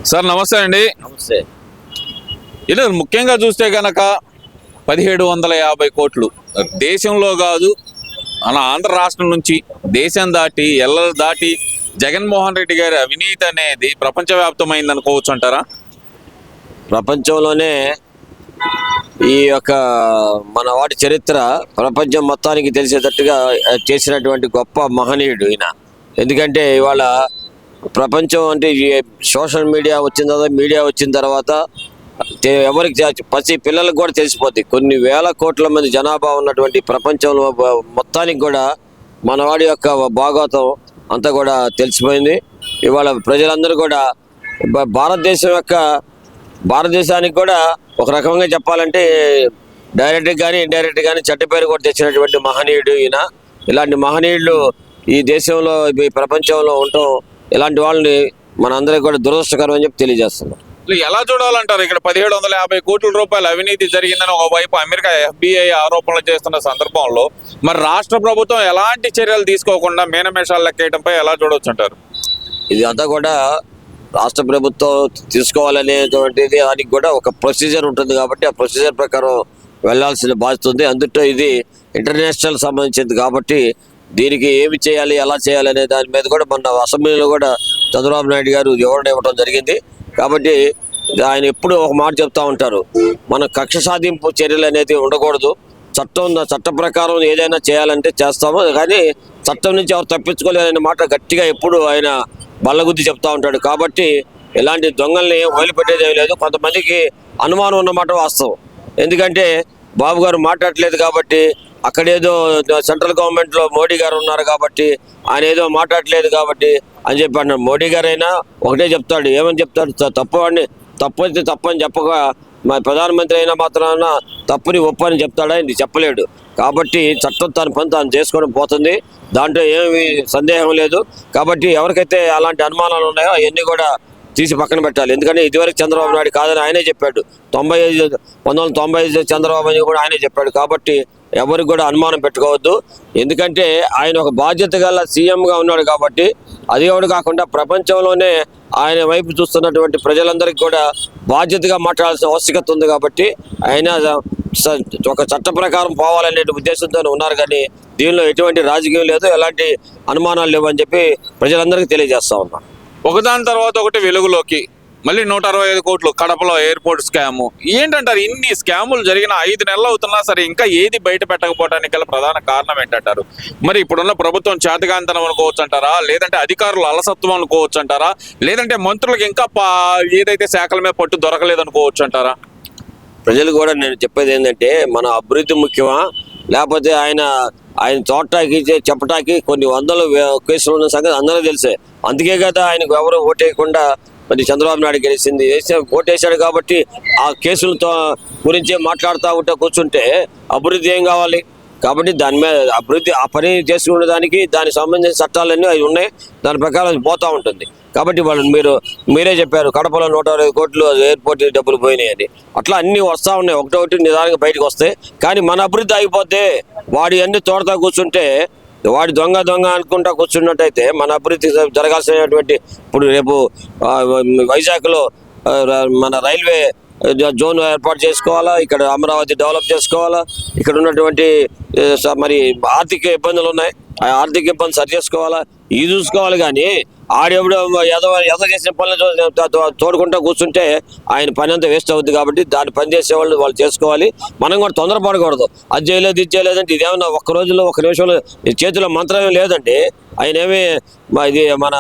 Sir నమస్తే అండి. నమస్తే. ఇలా ముఖ్యంగా చూస్తే కనుక 1750 కోట్లు దేశంలో కాదు, మన ఆంధ్ర రాష్ట్రం నుంచి దేశం దాటి ఎల్లలు దాటి జగన్మోహన్ రెడ్డి గారి అవినీతి అనేది ప్రపంచవ్యాప్తమైంది అనుకోవచ్చు అంటారా? ప్రపంచంలోనే ఈ యొక్క మన వాటి చరిత్ర ప్రపంచం మొత్తానికి తెలిసేటట్టుగా చేసినటువంటి గొప్ప మహనీయుడు ఈయన. ఎందుకంటే ఇవాళ ప్రపంచం అంటే సోషల్ మీడియా వచ్చిన తర్వాత ఎవరికి పసి పిల్లలకు కూడా తెలిసిపోద్ది. కొన్ని వేల కోట్ల మంది జనాభా ఉన్నటువంటి ప్రపంచంలో మొత్తానికి కూడా మనవాడి యొక్క భాగవతం అంతా కూడా తెలిసిపోయింది. ఇవాళ ప్రజలందరూ కూడా భారతదేశానికి కూడా ఒక రకంగా చెప్పాలంటే డైరెక్ట్ కానీ ఇండైరెక్ట్ కానీ చెడ్డ పేరు కూడా తెచ్చినటువంటి మహనీయుడు ఈయన. ఇలాంటి మహనీయులు ఈ దేశంలో ఈ ప్రపంచంలో ఉండటం ఇలాంటి వాళ్ళని మనందరికీ కూడా దురదృష్టకరం అని చెప్పి తెలియజేస్తున్నాం. ఎలా చూడాలంటారు? ఇక్కడ 1750 కోట్ల రూపాయల అవినీతి జరిగిందని ఒకవైపు అమెరికా FBI ఆరోపణలు చేస్తున్న సందర్భంలో మరి రాష్ట్ర ప్రభుత్వం ఎలాంటి చర్యలు తీసుకోకుండా మీనమేషాలు లెక్కేయడంపై ఎలా చూడవచ్చు అంటారు? ఇది అంతా కూడా రాష్ట్ర ప్రభుత్వం తీసుకోవాలనేటువంటిది దానికి కూడా ఒక ప్రొసీజర్ ఉంటుంది కాబట్టి ఆ ప్రొసీజర్ ప్రకారం వెళ్లాల్సిన బాధ్యత ఉంది. అందులో ఇది ఇంటర్నేషనల్ సంబంధించింది కాబట్టి దీనికి ఏమి చేయాలి, ఎలా చేయాలి అనే దాని మీద కూడా మన అసెంబ్లీలో కూడా చంద్రబాబు నాయుడు గారు వివరణ ఇవ్వడం జరిగింది. కాబట్టి ఆయన ఎప్పుడు ఒక మాట చెప్తా ఉంటారు, మన కక్ష సాధింపు చర్యలు అనేది ఉండకూడదు. చట్ట ప్రకారం ఏదైనా చేయాలంటే చేస్తాము, కానీ చట్టం నుంచి ఎవరు తప్పించుకోలేదనే మాట గట్టిగా ఎప్పుడు ఆయన బల్లగుద్ది చెప్తా ఉంటాడు. కాబట్టి ఇలాంటి దొంగల్ని వదిలిపెట్టేదేమీ లేదు. కొంతమందికి అనుమానం ఉన్నమాట వాస్తవం. ఎందుకంటే బాబు గారు మాట్లాడలేదు కాబట్టి, అక్కడేదో సెంట్రల్ గవర్నమెంట్లో మోడీ గారు ఉన్నారు కాబట్టి ఆయన ఏదో మాట్లాడలేదు కాబట్టి అని చెప్పి అన్నాడు. మోడీ గారు అయినా ఒకటే చెప్తాడు. ఏమని చెప్తాడు? తప్పైతే తప్పని చెప్పక మా ప్రధానమంత్రి అయినా మాత్రాన తప్పుని ఒప్పని చెప్తాడా? ఇది చెప్పలేడు. కాబట్టి చట్టం తన పని తాను చేసుకొని పోతుంది, దాంట్లో ఏమి సందేహం లేదు. కాబట్టి ఎవరికైతే అలాంటి అనుమానాలు ఉన్నాయో అవన్నీ కూడా తీసి పక్కన పెట్టాలి. ఎందుకంటే ఇదివరకు చంద్రబాబు నాయుడు కాదని ఆయనే చెప్పాడు. 1995 చంద్రబాబు అని కూడా ఆయనే చెప్పాడు. కాబట్టి ఎవరికి కూడా అనుమానం పెట్టుకోవద్దు. ఎందుకంటే ఆయన ఒక బాధ్యత గల సీఎంగా ఉన్నాడు కాబట్టి, అది ఎవడు కాకుండా ప్రపంచంలోనే ఆయన వైపు చూస్తున్నటువంటి ప్రజలందరికీ కూడా బాధ్యతగా మాట్లాడాల్సిన ఆవశ్యకత ఉంది. కాబట్టి ఆయన ఒక చట్ట ప్రకారం పోవాలనే ఉద్దేశంతో ఉన్నారు. కానీ దీనిలో ఎటువంటి రాజకీయం లేదు, ఎలాంటి అనుమానాలు లేవు అని చెప్పి ప్రజలందరికీ తెలియజేస్తా ఉన్నాం. ఒకదాని తర్వాత ఒకటి వెలుగులోకి మళ్ళీ 165 కోట్లు కడపలో ఎయిర్పోర్ట్ స్కాము. ఏంటంటారు? ఇన్ని స్కాములు జరిగిన 5 నెలలు అవుతున్నా సరే ఇంకా ఏది బయట పెట్టకపోవడానికి గల ప్రధాన కారణం ఏంటంటారు? మరి ఇప్పుడున్న ప్రభుత్వం చేతగాంతనం అనుకోవచ్చు అంటారా, లేదంటే అధికారులు అలసత్వం అనుకోవచ్చు అంటారా, లేదంటే మంత్రులకు ఇంకా ఏదైతే శాఖల మీద పట్టు దొరకలేదు అనుకోవచ్చు అంటారా? ప్రజలు కూడా నేను చెప్పేది ఏంటంటే, మన అభివృద్ధి ముఖ్యమా, లేకపోతే ఆయన చూడటానికి చెప్పటానికి కొన్ని వందల కేసులు ఉన్న సంగతి అందరూ తెలిసే. అందుకే కదా ఆయనకు ఎవరు ఓటేయకుండా మరి చంద్రబాబు నాయుడు గెలిచింది. ఓటేశాడు కాబట్టి ఆ కేసులతో గురించే మాట్లాడుతూ ఉంటే కూర్చుంటే అభివృద్ధి ఏం కావాలి? కాబట్టి దాని మీద అభివృద్ధి ఆ పని చేసుకునే దానికి దానికి సంబంధించిన చట్టాలన్నీ అవి ఉన్నాయి, దాని ప్రకారం అది పోతూ ఉంటుంది. కాబట్టి వాళ్ళు మీరే చెప్పారు కడపలో 160 కోట్లు ఎయిర్పోర్ట్ డబ్బులు పోయినాయి అని. అట్లా అన్నీ వస్తూ ఉన్నాయి, ఒకటొకటి నిదానంగా బయటకు వస్తాయి. కానీ మన అభివృద్ధి అయిపోతే వాడి అన్ని తోడతా కూర్చుంటే, వాడి దొంగ అనుకుంటా కూర్చున్నట్టయితే మన అభివృద్ధి జరగాల్సినటువంటి ఇప్పుడు రేపు వైజాగ్లో మన రైల్వే జోన్ ఏర్పాటు చేసుకోవాలా, ఇక్కడ అమరావతి డెవలప్ చేసుకోవాలా, ఇక్కడ ఉన్నటువంటి మరి ఆర్థిక ఇబ్బందులు ఉన్నాయి, ఆ ఆర్థిక ఇబ్బంది సరి చేసుకోవాలా, ఇది చూసుకోవాలి. కానీ ఆడెవడో ఎద చేసిన పనులు తోడుకుంటూ కూర్చుంటే ఆయన పని అంతా వేస్ట్ అవుద్ది. కాబట్టి దాన్ని పని చేసేవాళ్ళు వాళ్ళు చేసుకోవాలి. మనం కూడా తొందరపడకూడదు. అది చేయలేదు ఇది చేయలేదంటే ఇదేమన్నా ఒక్క రోజులో ఒక నిమిషంలో చేతిలో మంత్రమే లేదండి. ఆయన ఏమి ఇది మన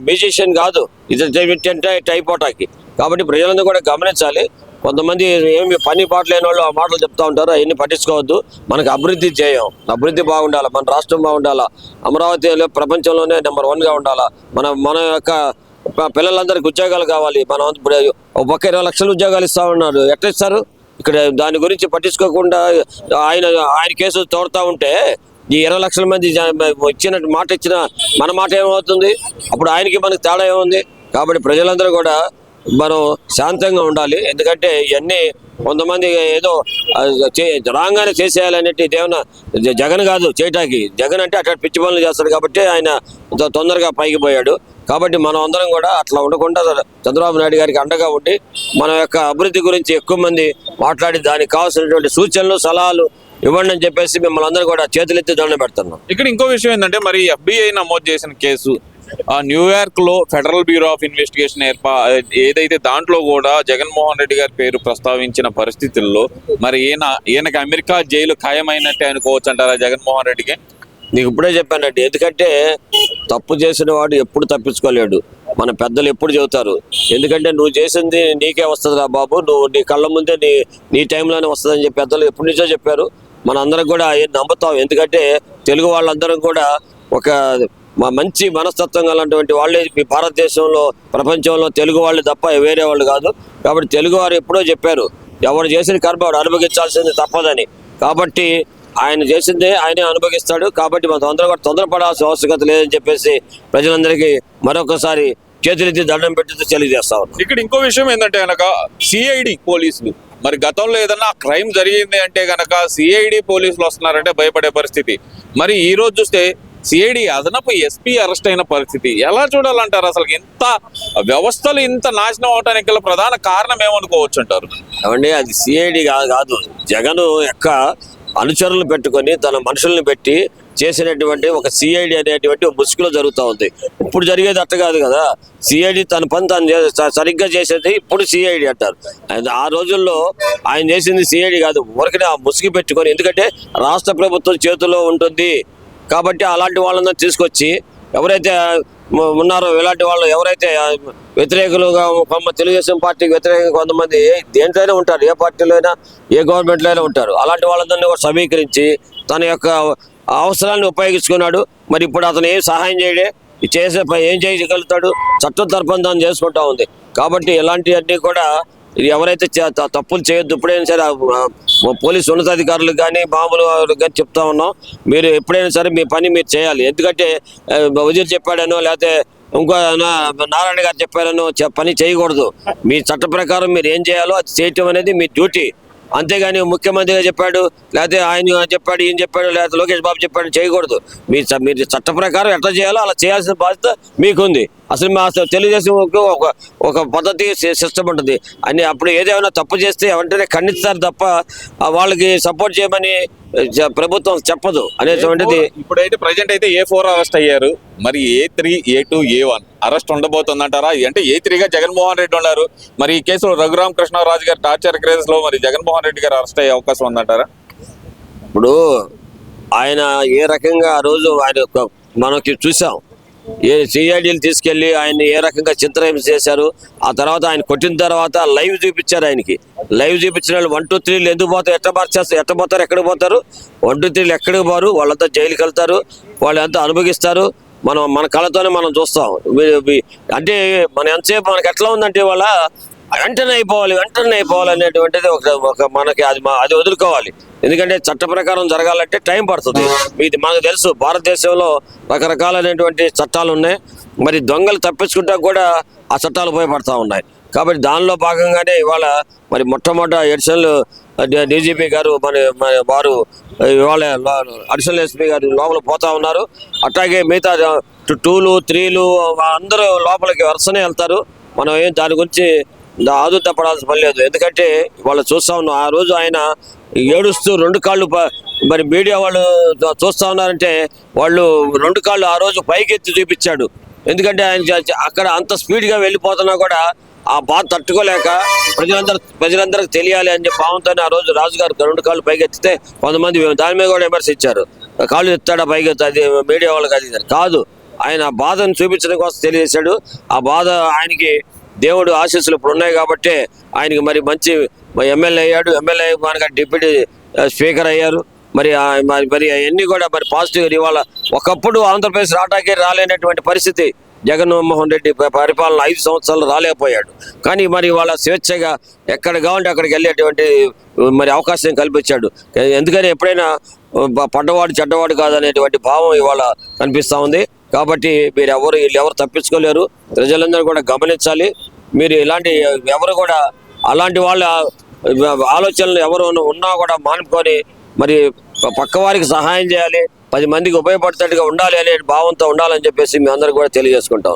మ్యూజిషియన్ కాదు, ఇది అయిపోటానికి. కాబట్టి ప్రజలందరూ కూడా గమనించాలి. కొంతమంది ఏమి పని పాట లేని వాళ్ళు ఆ మాటలు చెప్తా ఉంటారు, అవన్నీ పట్టించుకోవద్దు. మనకు అభివృద్ధి చేయం, అభివృద్ధి బాగుండాలా, మన రాష్ట్రం బాగుండాలా, అమరావతిలో ప్రపంచంలోనే నెంబర్ 1గా ఉండాలా, మన యొక్క పిల్లలందరికీ ఉద్యోగాలు కావాలి. మనం ఇప్పుడు ఒక 20 లక్షల ఉద్యోగాలు ఇస్తా ఉన్నారు, ఎట్లా ఇస్తారు? ఇక్కడ దాని గురించి పట్టించుకోకుండా ఆయన కేసులు తోడుతూ ఉంటే ఈ 20 లక్షల మంది మాట ఇచ్చిన మన మాట ఏమవుతుంది? అప్పుడు ఆయనకి మనకి తేడా ఏముంది? కాబట్టి ప్రజలందరూ కూడా మనం శాంతంగా ఉండాలి. ఎందుకంటే ఇవన్నీ కొంతమంది ఏదో రాగానే చేసేయాలనేది ఇదేమన్నా జగన్ కాదు చేయటానికి. జగన్ అంటే అట్లా పిచ్చి పనులు చేస్తాడు కాబట్టి ఆయన తొందరగా పైకి పోయాడు. కాబట్టి మనం అందరం కూడా అట్లా ఉండకుండా చంద్రబాబు నాయుడు గారికి అండగా ఉండి మన యొక్క అభివృద్ధి గురించి ఎక్కువ మంది మాట్లాడి దానికి కావాల్సినటువంటి సూచనలు సలహాలు ఇవ్వండి అని చెప్పేసి మిమ్మల్ని అందరూ కూడా చేతులెత్తి దండం పెడుతున్నాం. ఇక్కడ ఇంకో విషయం ఏంటంటే మరి FBI నమోదు చేసిన కేసు న్యూయార్క్ లో ఫెడరల్ బ్యూరో ఆఫ్ ఇన్వెస్టిగేషన్ ఏదైతే దాంట్లో కూడా జగన్మోహన్ రెడ్డి గారి పేరు ప్రస్తావించిన పరిస్థితుల్లో మరి ఈయనకి అమెరికా జైలు ఖాయమైనట్టే అనుకోవచ్చు అంటారా జగన్మోహన్ రెడ్డికి? నీకు ఇప్పుడే చెప్పానండి, ఎందుకంటే తప్పు చేసిన వాడు ఎప్పుడు తప్పించుకోలేడు. మన పెద్దలు ఎప్పుడు చెబుతారు, ఎందుకంటే నువ్వు చేసింది నీకే వస్తుందిరా బాబు, నువ్వు నీ కళ్ళ ముందే నీ టైంలోనే వస్తుందని చెప్పి పెద్దలు ఎప్పటి నుంచో చెప్పారు. మన అందరం కూడా నమ్ముతాం, ఎందుకంటే తెలుగు వాళ్ళందరం కూడా ఒక మంచి మనస్తత్వం గలటువంటి వాళ్ళే మీ భారతదేశంలో ప్రపంచంలో తెలుగు వాళ్ళు తప్ప వేరే వాళ్ళు కాదు. కాబట్టి తెలుగు వారు ఎప్పుడో చెప్పారు, ఎవరు చేసిన కర్మ వాడు అనుభవించాల్సింది తప్పదని. కాబట్టి ఆయన చేసిందే ఆయనే అనుభవిస్తాడు. కాబట్టి మనం తొందరపడాల్సిన ఆవశ్యకత లేదని చెప్పేసి ప్రజలందరికీ మరొకసారి చేతులెత్తి దండం పెట్టి తెలియజేస్తా ఉన్నాం. ఇక్కడ ఇంకో విషయం ఏంటంటే కనుక సిఐడి పోలీసులు మరి గతంలో ఏదన్నా క్రైమ్ జరిగింది అంటే కనుక సిఐడి పోలీసులు వస్తున్నారంటే భయపడే పరిస్థితి. మరి ఈ రోజు చూస్తే సిఐడి అదనపు SP అరెస్ట్ అయిన పరిస్థితి ఎలా చూడాలంటారు? అసలు ఇంత వ్యవస్థలు ఇంత నాశనం అవడానికి గల ప్రధాన కారణం ఏమనుకోవచ్చు అంటారు? ఏమండి, అది సిఐడి కాదు, జగన్ యొక్క అనుచరులు పెట్టుకొని తన మనుషుల్ని పెట్టి చేసినటువంటి ఒక సిఐడి అనేటువంటి ముసుగులో జరుగుతూ ఉంది. ఇప్పుడు జరిగేది అట్ట కాదు కదా. సిఐడి తన పని తను సరిగ్గా చేసేది ఇప్పుడు సిఐడి అంటారు. ఆ రోజుల్లో ఆయన చేసింది సిఐడి కాదు, ఊరికనే ఆ ముసుగు పెట్టుకొని, ఎందుకంటే రాష్ట్ర ప్రభుత్వం చేతిలో ఉంటుంది కాబట్టి అలాంటి వాళ్ళందరూ తీసుకొచ్చి ఎవరైతే ఉన్నారో ఇలాంటి వాళ్ళు ఎవరైతే వ్యతిరేకులుగా తెలుగుదేశం పార్టీకి వ్యతిరేకంగా కొంతమంది దేంట్లోనే ఉంటారు, ఏ పార్టీలో అయినా ఏ గవర్నమెంట్లో అయినా ఉంటారు. అలాంటి వాళ్ళందరినీ కూడా సమీకరించి తన యొక్క అవసరాన్ని ఉపయోగించుకున్నాడు. మరి ఇప్పుడు అతను ఏం సహాయం చేయడే, చేసే ఏం చేయగలుగుతాడు? చట్టం తరపున దాన్ని చేసుకుంటా ఉంది. కాబట్టి ఇలాంటివన్నీ కూడా ఎవరైతే తప్పులు చేయొద్దు. ఇప్పుడైనా సరే పోలీసు ఉన్నతాధికారులకు కానీ మామూలు కానీ చెప్తా ఉన్నాం, మీరు ఎప్పుడైనా సరే మీ పని మీరు చేయాలి. ఎందుకంటే వజీర్ చెప్పాడనో లేకపోతే ఇంకో నారాయణ గారు చెప్పారనో పని చేయకూడదు. మీ చట్ట ప్రకారం మీరు ఏం చేయాలో అది చేయటం అనేది మీ డ్యూటీ. అంతేగాని ముఖ్యమంత్రిగా చెప్పాడు లేకపోతే ఆయన చెప్పాడు ఈయన చెప్పాడు లేకపోతే లోకేష్ బాబు చెప్పాడు చేయకూడదు. మీరు చట్ట ప్రకారం ఎట్లా చేయాలో అలా చేయాల్సిన బాధ్యత మీకుంది. అసలు తెలుగుదేశం ఒక పద్ధతి సిస్టమ్ ఉంటుంది అని. అప్పుడు ఏదేమైనా తప్పు చేస్తే వెంటనే ఖండిస్తారు తప్ప వాళ్ళకి సపోర్ట్ చేయమని ప్రభుత్వం చెప్పదు అనేటువంటిది. ఇప్పుడైతే ప్రజెంట్ అయితే A4 అరెస్ట్ అయ్యారు, మరి A3, A2, A1 అరెస్ట్ ఉండబోతుందంటారా? అంటే A3గా జగన్మోహన్ రెడ్డి ఉన్నారు. మరి ఈ కేసులో రఘురామ కృష్ణరాజు గారు టార్చర్ కేసు లో మరి జగన్మోహన్ రెడ్డి గారు అరెస్ట్ అయ్యే అవకాశం ఉందంటారా? ఇప్పుడు ఆయన ఏ రకంగా ఆ రోజు ఆయన మనకి చూసాం, సిఐడీలు తీసుకెళ్లి ఆయన్ని ఏ రకంగా చిత్రహింస చేశారు. ఆ తర్వాత ఆయన కొట్టిన తర్వాత లైవ్ చూపించారు. ఆయనకి లైవ్ చూపించిన వాళ్ళు 1, 2, 3 ఎందుకు పోతారు, ఎట్ట పోతారు, ఎక్కడికి పోతారు? 1, 2, 3 ఎక్కడికి పోరు, వాళ్ళంతా జైలుకి వెళ్తారు, వాళ్ళు అంతా అనుభవిస్తారు. మన కళ్ళతోనే మనం చూస్తాం. అంటే మన ఎంతసేపు మనకి ఎట్లా ఉందంటే వాళ్ళ వెంటనే అయిపోవాలి అనేటువంటిది ఒక మనకి అది వదులుకోవాలి. ఎందుకంటే చట్ట ప్రకారం జరగాలంటే టైం పడుతుంది. ఇది మనకు తెలుసు, భారతదేశంలో రకరకాలైనటువంటి చట్టాలు ఉన్నాయి. మరి దొంగలు తప్పించుకుంటా కూడా ఆ చట్టాలు ఉపయోగపడతా ఉన్నాయి. కాబట్టి దానిలో భాగంగానే ఇవాళ మరి మొట్టమొదట అడిషనల్ DGP గారు వారు ఇవాళ అడిషనల్ SP గారు లోపల పోతా ఉన్నారు. అట్లాగే మిగతా 2లు 3లు అందరూ లోపలికి వరుసనే వెళ్తారు. మనం ఏం దాని గురించి ఆదుర్దపడాల్సిన పని లేదు. ఎందుకంటే వాళ్ళు చూస్తా ఉన్నాం, ఆ రోజు ఆయన ఏడుస్తూ 2 కాళ్ళు మరి మీడియా వాళ్ళు చూస్తా ఉన్నారంటే వాళ్ళు 2 కాళ్ళు ఆ రోజు పైకెత్తి చూపించాడు. ఎందుకంటే ఆయన అక్కడ అంత స్పీడ్గా వెళ్ళిపోతున్నా కూడా ఆ బాధ తట్టుకోలేక ప్రజలందరికి తెలియాలి అని చెప్పి భావంతోనే ఆ రోజు రాజుగారు 2 కాళ్ళు పైకెత్తితే కొంతమంది దాని మీద కూడా విమర్శించారు. కాళ్ళు ఎత్తాడా పైకెత్తా, అది మీడియా వాళ్ళకి అది కాదు, ఆయన బాధను చూపించడం కోసం తెలియజేశాడు. ఆ బాధ ఆయనకి దేవుడు ఆశీస్సులు ఇప్పుడు ఉన్నాయి కాబట్టి ఆయనకి మరి మంచి ఎమ్మెల్యే అయ్యాడు. ఎమ్మెల్యే మనకి డిప్యూటీ స్పీకర్ అయ్యారు. మరి అవన్నీ కూడా మరి పాజిటివ్. ఇవాళ ఒకప్పుడు ఆంధ్రప్రదేశ్ రాలేనటువంటి పరిస్థితి, జగన్మోహన్ రెడ్డి పరిపాలన 5 సంవత్సరాలు రాలేకపోయాడు. కానీ మరి వాళ్ళ స్వేచ్ఛగా ఎక్కడ కావాలంటే అక్కడికి వెళ్ళేటువంటి మరి అవకాశం కల్పించాడు. ఎందుకని ఎప్పుడైనా పడ్డవాడు చెడ్డవాడు కాదనేటువంటి భావం ఇవాళ కనిపిస్తూ ఉంది. కాబట్టి వీళ్ళు ఎవరు తప్పించుకోలేరు. ప్రజలందరూ కూడా గమనించాలి. మీరు ఎవరు కూడా అలాంటి వాళ్ళ ఆలోచనలు ఎవరు ఉన్నా కూడా మానుకొని మరి పక్క వారికి సహాయం చేయాలి, 10 మందికి ఉపయోగపడేటట్టుగా ఉండాలి అనే భావంతో ఉండాలని చెప్పేసి మీ అందరికీ కూడా తెలియజేసుకుంటాం.